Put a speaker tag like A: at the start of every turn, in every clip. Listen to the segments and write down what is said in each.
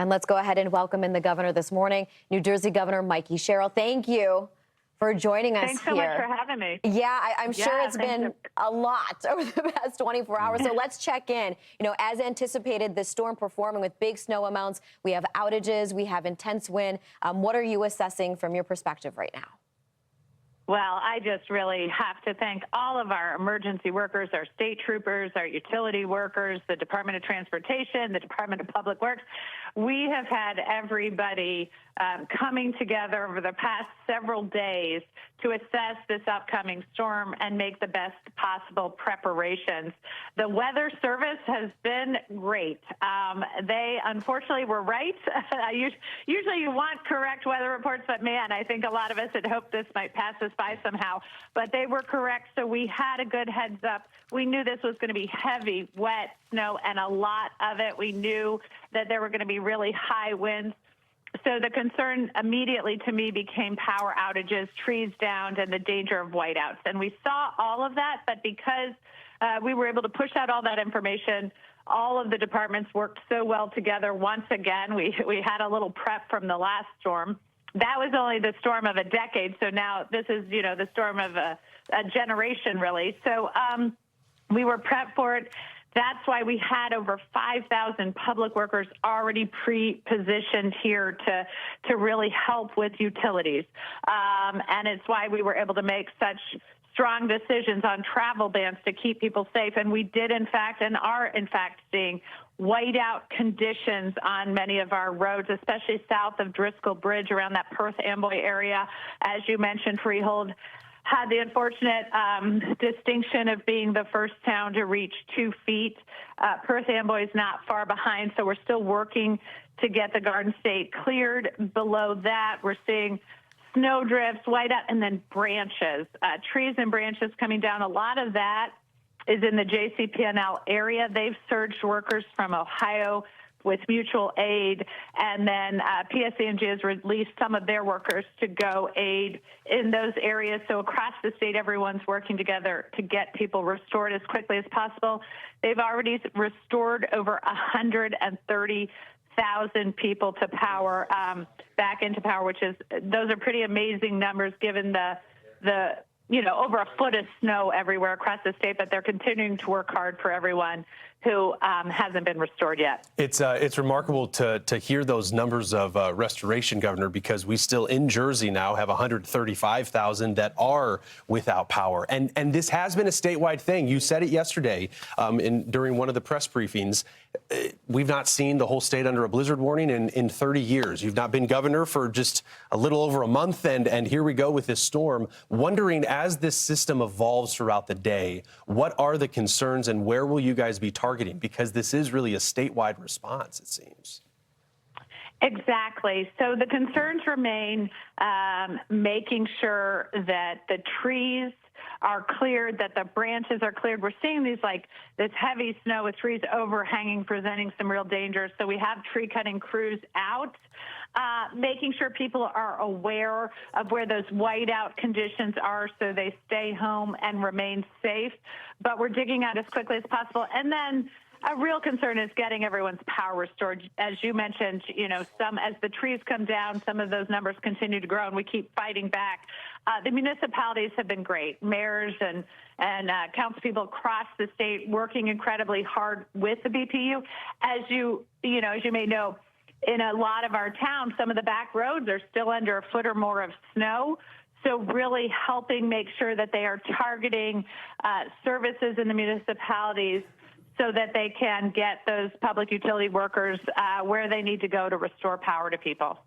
A: And let's go ahead and welcome in the governor this morning, New Jersey Governor Mikie Sherrill. Thank you for joining us
B: Thanks so much for having me.
A: Yeah, I'm sure it's been a lot over the past 24 hours. So let's check in. You know, as anticipated, this storm performing with big snow amounts. We have outages. We have intense wind. What are you assessing from your perspective right now?
B: Well, I just really have to thank all of our emergency workers, our state troopers, our utility workers, the Department of Transportation, the Department of Public Works. We have had everybody coming together over the past several days to assess this upcoming storm and make the best possible preparations. The Weather Service has been great. They unfortunately were right. Usually you want correct weather reports, but man, I think a lot of us had hoped this might pass us by somehow, but they were correct. So we had a good heads up. We knew this was going to be heavy, wet snow, and a lot of it. We knew that there were going to be really high winds. So the concern immediately to me became power outages, trees downed, and the danger of whiteouts. And we saw all of that, but because we were able to push out all that information, all of the departments worked so well together. Once again, we had a little prep from the last storm. That was only the storm of a decade, so now this is, you know, the storm of a generation, really. So we were prepped for it. That's why we had over 5,000 public workers already pre-positioned here to really help with utilities. And it's why we were able to make such strong decisions on travel bans to keep people safe. And we did, in fact, and are, in fact, seeing whiteout conditions on many of our roads, especially south of Driscoll Bridge around that Perth-Amboy area. As you mentioned, Freehold had the unfortunate distinction of being the first town to reach 2 feet. Perth-Amboy is not far behind, so we're still working to get the Garden State cleared. Below that, we're seeing snow drifts, whiteout, and then branches, trees and branches coming down. A lot of that is in the JCP&L area. They've surged workers from Ohio with mutual aid, and then PSE&G has released some of their workers to go aid in those areas. So across the state, everyone's working together to get people restored as quickly as possible. They've already restored over 130,000 people to power, back into power, which is, those are pretty amazing numbers given the you know, over a foot of snow everywhere across the state, but they're continuing to work hard for everyone who hasn't been restored yet.
C: It's remarkable to hear those numbers of restoration, Governor, because we still in Jersey now have 135,000 that are without power. And this has been a statewide thing. You said it yesterday during one of the press briefings. We've not seen the whole state under a blizzard warning in 30 years. You've not been governor for just a little over a month, and here we go with this storm. Wondering, as this system evolves throughout the day, what are the concerns and where will you guys be targeting? Because this is really a statewide response, it seems.
B: Exactly. So the concerns remain making sure that the trees are cleared, that the branches are cleared. We're seeing these, like, this heavy snow with trees overhanging, presenting some real danger. So we have tree cutting crews out, making sure people are aware of where those whiteout conditions are so they stay home and remain safe. But we're digging out as quickly as possible. And then a real concern is getting everyone's power restored. As you mentioned, you know, as the trees come down, some of those numbers continue to grow, and we keep fighting back. The municipalities have been great. Mayors and councilpeople across the state working incredibly hard with the BPU. As you may know, in a lot of our towns, some of the back roads are still under a foot or more of snow. So really helping make sure that they are targeting services in the municipalities so that they can get those public utility workers where they need to go to restore power to people.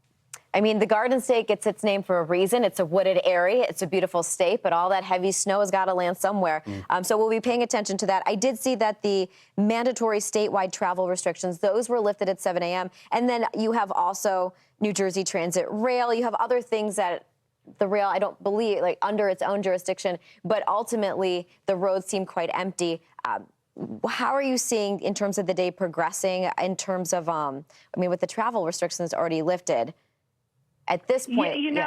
A: I mean, the Garden State gets its name for a reason. It's a wooded area. It's a beautiful state, but all that heavy snow has got to land somewhere. So we'll be paying attention to that. I did see that the mandatory statewide travel restrictions, those were lifted at 7 a.m. And then you have also New Jersey Transit Rail. You have other things that the rail, I don't believe, like under its own jurisdiction, but ultimately the roads seem quite empty. How are you seeing in terms of the day progressing in terms of, I mean, with the travel restrictions already lifted at this point?
B: Yeah,